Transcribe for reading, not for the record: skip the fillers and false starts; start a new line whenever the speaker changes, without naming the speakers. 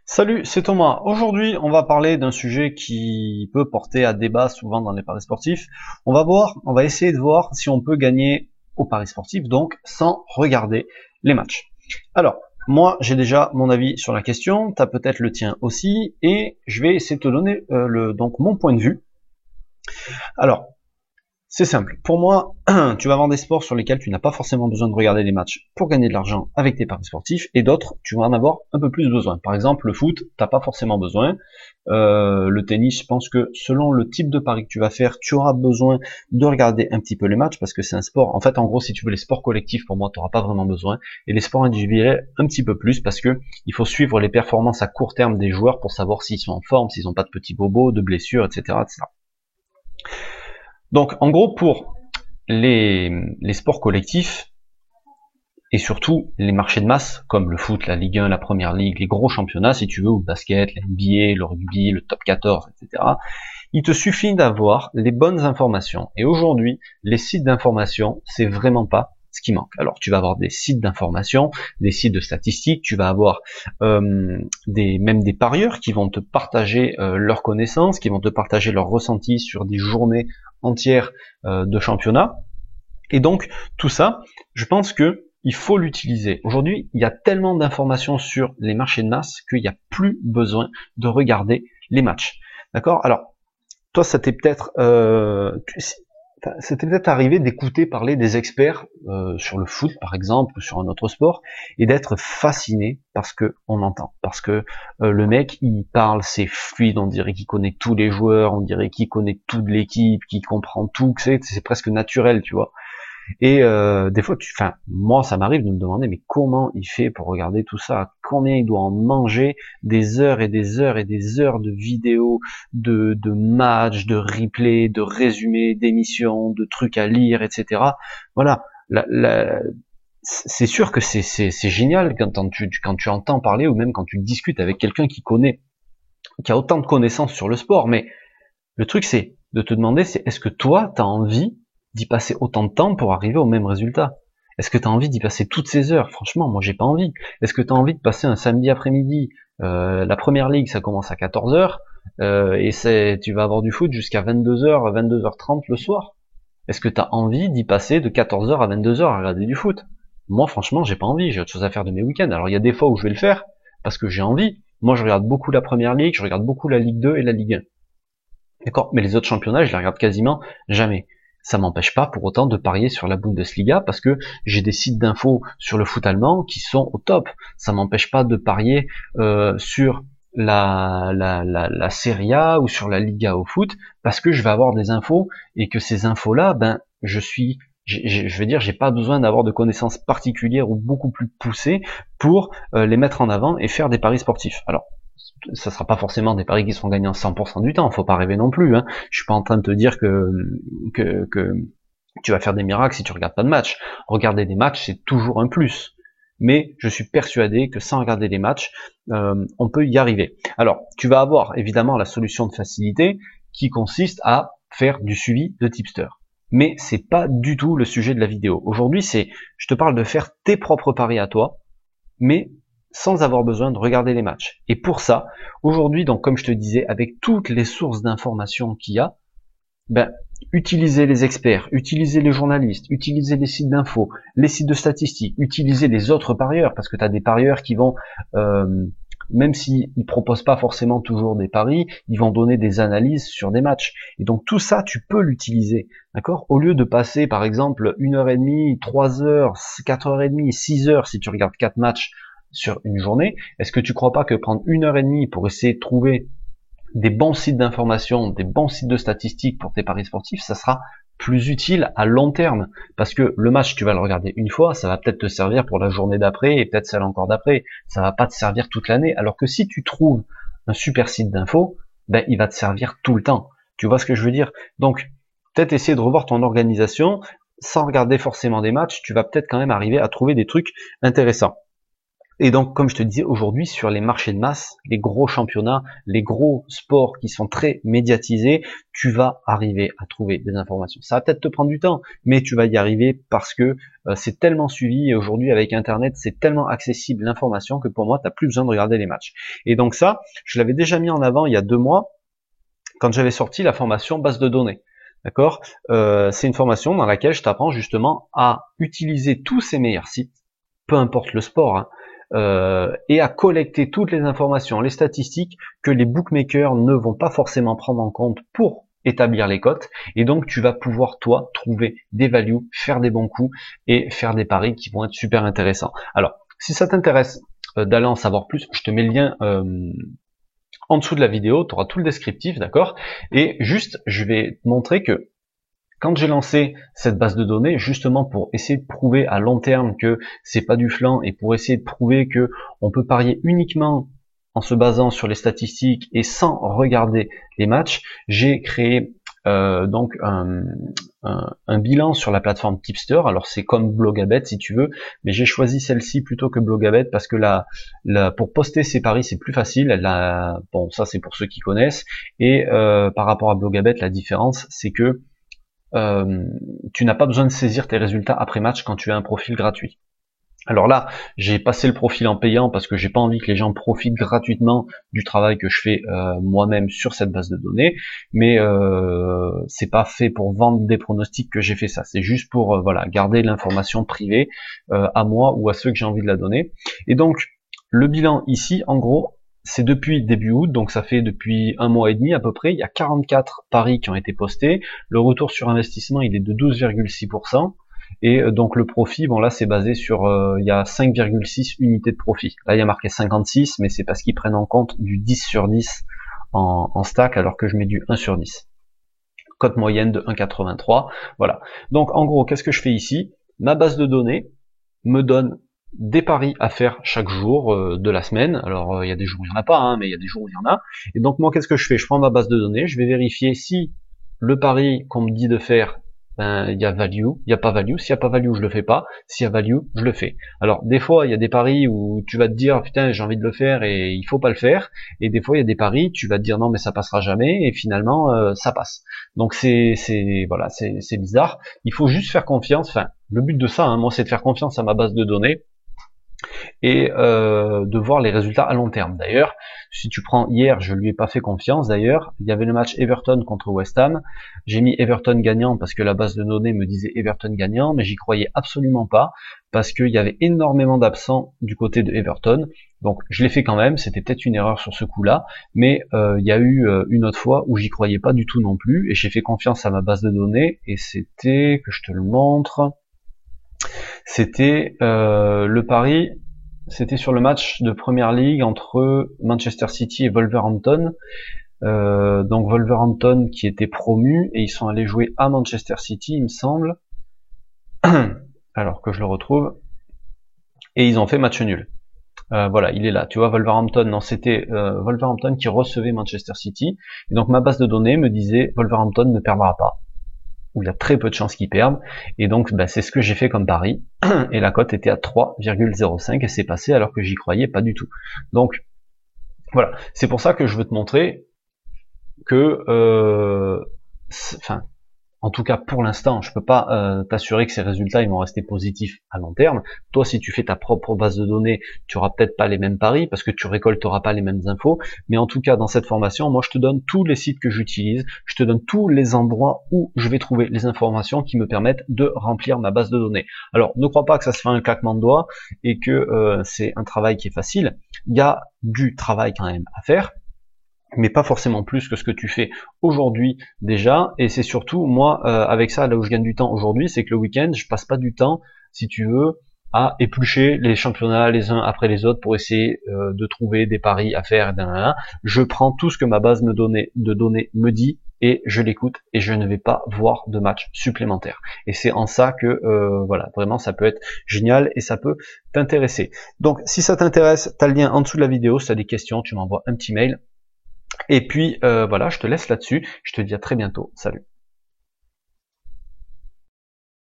Salut, c'est Thomas. Aujourd'hui, on va parler d'un sujet qui peut porter à débat souvent dans les paris sportifs. On va essayer de voir si on peut gagner au paris sportif, donc sans regarder les matchs. Alors, moi, j'ai déjà mon avis sur la question, tu as peut-être le tien aussi, et je vais essayer de te donner donc mon point de vue. Alors, c'est simple. Pour moi, tu vas avoir des sports sur lesquels tu n'as pas forcément besoin de regarder les matchs pour gagner de l'argent avec tes paris sportifs, et d'autres, tu vas en avoir un peu plus besoin. Par exemple, le foot, t'as pas forcément besoin. Le tennis, je pense que selon le type de pari que tu vas faire, tu auras besoin de regarder un petit peu les matchs, parce que c'est un sport. En fait, en gros, si tu veux les sports collectifs, pour moi, tu n'auras pas vraiment besoin. Et les sports individuels, un petit peu plus, parce que il faut suivre les performances à court terme des joueurs pour savoir s'ils sont en forme, s'ils n'ont pas de petits bobos, de blessures, etc., etc. Donc, en gros, pour les sports collectifs, et surtout les marchés de masse, comme le foot, la Ligue 1, la Première Ligue, les gros championnats, si tu veux, ou le basket, la NBA, le rugby, le top 14, etc., il te suffit d'avoir les bonnes informations. Et aujourd'hui, les sites d'information, c'est vraiment pas ce qui manque. Alors, tu vas avoir des sites d'information, des sites de statistiques, tu vas avoir même des parieurs qui vont te partager leurs connaissances, qui vont te partager leurs ressentis sur des journées entières de championnat. Et donc, tout ça, je pense que il faut l'utiliser. Aujourd'hui, il y a tellement d'informations sur les marchés de masse qu'il n'y a plus besoin de regarder les matchs. D'accord? Alors, toi, ça t'est peut-être arrivé d'écouter parler des experts sur le foot, par exemple, ou sur un autre sport, et d'être fasciné parce que on entend, parce que le mec, il parle, c'est fluide, on dirait qu'il connaît tous les joueurs, on dirait qu'il connaît toute l'équipe, qu'il comprend tout, que c'est presque naturel, tu vois. Et des fois, moi, ça m'arrive de me demander, mais comment il fait pour regarder tout ça? Combien il doit en manger des heures et des heures et des heures de vidéos, de matchs, de replays, de résumés, d'émissions, de trucs à lire, etc. Voilà. C'est sûr que c'est génial quand tu entends parler ou même quand tu discutes avec quelqu'un qui connaît, qui a autant de connaissances sur le sport. Mais le truc, c'est de te demander, c'est est-ce que toi, tu as envie d'y passer autant de temps pour arriver au même résultat? Est-ce que tu as envie d'y passer toutes ces heures? Franchement, moi, j'ai pas envie. Est-ce que tu as envie de passer un samedi après-midi, la première ligue, ça commence à 14 heures, et tu vas avoir du foot jusqu'à 22 heures, 22h30 le soir? Est-ce que tu as envie d'y passer de 14 heures à 22 heures à regarder du foot? Moi, franchement, j'ai pas envie. J'ai autre chose à faire de mes week-ends. Alors, il y a des fois où je vais le faire parce que j'ai envie. Moi, je regarde beaucoup la première ligue, je regarde beaucoup la Ligue 2 et la Ligue 1. D'accord? Mais les autres championnats, je les regarde quasiment jamais. Ça m'empêche pas pour autant de parier sur la Bundesliga parce que j'ai des sites d'infos sur le foot allemand qui sont au top. Ça m'empêche pas de parier sur la Serie A ou sur la Liga au foot parce que je vais avoir des infos et que ces infos-là, je veux dire, j'ai pas besoin d'avoir de connaissances particulières ou beaucoup plus poussées pour les mettre en avant et faire des paris sportifs. Alors, ça sera pas forcément des paris qui seront gagnants 100% du temps, faut pas rêver non plus, hein. Je suis pas en train de te dire que tu vas faire des miracles si tu regardes pas de match. Regarder des matchs, c'est toujours un plus. Mais je suis persuadé que sans regarder les matchs, on peut y arriver. Alors, tu vas avoir évidemment la solution de facilité qui consiste à faire du suivi de tipster. Mais c'est pas du tout le sujet de la vidéo. Aujourd'hui, je te parle de faire tes propres paris à toi, mais sans avoir besoin de regarder les matchs. Et pour ça, aujourd'hui, donc comme je te disais, avec toutes les sources d'informations qu'il y a, utilisez les experts, utilisez les journalistes, utilisez les sites d'infos, les sites de statistiques, utilisez les autres parieurs, parce que tu as des parieurs qui vont, même s'ils proposent pas forcément toujours des paris, ils vont donner des analyses sur des matchs. Et donc tout ça, tu peux l'utiliser, d'accord? Au lieu de passer, par exemple, 1h30, 3h, 4h30, 6h, si tu regardes 4 matchs sur une journée, est-ce que tu crois pas que prendre 1h30 pour essayer de trouver des bons sites d'information, des bons sites de statistiques pour tes paris sportifs, ça sera plus utile à long terme, parce que le match, tu vas le regarder une fois, ça va peut-être te servir pour la journée d'après, et peut-être celle encore d'après, ça va pas te servir toute l'année, alors que si tu trouves un super site d'info, il va te servir tout le temps. Tu vois ce que je veux dire? Donc, peut-être essayer de revoir ton organisation, sans regarder forcément des matchs, tu vas peut-être quand même arriver à trouver des trucs intéressants. Et donc, comme je te disais, aujourd'hui, sur les marchés de masse, les gros championnats, les gros sports qui sont très médiatisés, tu vas arriver à trouver des informations. Ça va peut-être te prendre du temps, mais tu vas y arriver parce que c'est tellement suivi, et aujourd'hui, avec Internet, c'est tellement accessible l'information que pour moi, tu n'as plus besoin de regarder les matchs. Et donc ça, je l'avais déjà mis en avant il y a 2 mois, quand j'avais sorti la formation base de données. D'accord, c'est une formation dans laquelle je t'apprends justement à utiliser tous ces meilleurs sites, peu importe le sport, hein, et à collecter toutes les informations, les statistiques que les bookmakers ne vont pas forcément prendre en compte pour établir les cotes, et donc tu vas pouvoir toi trouver des values, faire des bons coups et faire des paris qui vont être super intéressants. Alors, si ça t'intéresse d'aller en savoir plus, je te mets le lien en dessous de la vidéo, tu auras tout le descriptif, d'accord? Et juste, je vais te montrer que quand j'ai lancé cette base de données, justement pour essayer de prouver à long terme que c'est pas du flan et pour essayer de prouver que on peut parier uniquement en se basant sur les statistiques et sans regarder les matchs, j'ai créé donc un bilan sur la plateforme Tipster. Alors c'est comme Blogabet si tu veux, mais j'ai choisi celle-ci plutôt que Blogabet parce que pour poster ses paris c'est plus facile. Bon, ça c'est pour ceux qui connaissent. Et par rapport à Blogabet, la différence c'est que tu n'as pas besoin de saisir tes résultats après match quand tu as un profil gratuit. Alors là, j'ai passé le profil en payant parce que j'ai pas envie que les gens profitent gratuitement du travail que je fais moi-même sur cette base de données, mais c'est pas fait pour vendre des pronostics que j'ai fait ça. C'est juste pour voilà, garder l'information privée à moi ou à ceux que j'ai envie de la donner. Et donc le bilan ici, en gros, c'est depuis début août, donc ça fait depuis 1 mois et demi à peu près. Il y a 44 paris qui ont été postés. Le retour sur investissement, il est de 12,6%. Et donc le profit, bon là c'est basé sur, il y a 5,6 unités de profit. Là il y a marqué 56, mais c'est parce qu'ils prennent en compte du 10 sur 10 en stack, alors que je mets du 1 sur 10. Cote moyenne de 1,83. Voilà. Donc en gros, qu'est-ce que je fais ici? Ma base de données me donne des paris à faire chaque jour de la semaine. Alors il y a des jours où il n'y en a pas, hein, mais il y a des jours où il y en a. Et donc moi qu'est-ce que je fais? Je prends ma base de données, je vais vérifier si le pari qu'on me dit de faire, il y a value, il n'y a pas value. S'il n'y a pas value, je le fais pas. S'il y a value, je le fais. Alors des fois, il y a des paris où tu vas te dire putain, j'ai envie de le faire et il faut pas le faire. Et des fois, il y a des paris, tu vas te dire non mais ça passera jamais et finalement ça passe. Donc voilà, c'est bizarre. Il faut juste faire confiance. Enfin, le but de ça, hein, moi, c'est de faire confiance à ma base de données et de voir les résultats à long terme. D'ailleurs, si tu prends hier, je lui ai pas fait confiance. D'ailleurs, il y avait le match Everton contre West Ham. J'ai mis Everton gagnant parce que la base de données me disait Everton gagnant, mais j'y croyais absolument pas parce qu'il y avait énormément d'absents du côté de Everton. Donc je l'ai fait quand même. C'était peut-être une erreur sur ce coup-là, mais il y a eu une autre fois où j'y croyais pas du tout non plus et j'ai fait confiance à ma base de données et c'était, que je te le montre, c'était le pari, c'était sur le match de Première Ligue entre Manchester City et Wolverhampton. Donc Wolverhampton qui était promu et ils sont allés jouer à Manchester City, il me semble. Alors que je le retrouve. Et ils ont fait match nul. Voilà, il est là. Tu vois, Wolverhampton, non, c'était Wolverhampton qui recevait Manchester City. Et donc ma base de données me disait Wolverhampton ne perdra pas, où il y a très peu de chances qu'ils perdent, et donc bah, c'est ce que j'ai fait comme pari, et la cote était à 3,05, et c'est passé alors que j'y croyais pas du tout. Donc voilà, c'est pour ça que je veux te montrer que, enfin, en tout cas pour l'instant, je peux pas t'assurer que ces résultats ils vont rester positifs à long terme. Toi, si tu fais ta propre base de données, tu auras peut-être pas les mêmes paris parce que tu récolteras pas les mêmes infos. Mais en tout cas, dans cette formation, moi je te donne tous les sites que j'utilise, je te donne tous les endroits où je vais trouver les informations qui me permettent de remplir ma base de données. Alors, ne crois pas que ça se fait un claquement de doigts et que c'est un travail qui est facile. Il y a du travail quand même à faire, mais pas forcément plus que ce que tu fais aujourd'hui déjà, et c'est surtout, moi, avec ça, là où je gagne du temps aujourd'hui, c'est que le week-end, je passe pas du temps, si tu veux, à éplucher les championnats les uns après les autres pour essayer de trouver des paris à faire, je prends tout ce que ma base de données me dit, et je l'écoute, et je ne vais pas voir de match supplémentaire. Et c'est en ça que, voilà, vraiment, ça peut être génial, et ça peut t'intéresser. Donc, si ça t'intéresse, t'as le lien en dessous de la vidéo, si t'as des questions, tu m'envoies un petit mail. Et puis voilà, je te laisse là-dessus. Je te dis à très bientôt. Salut.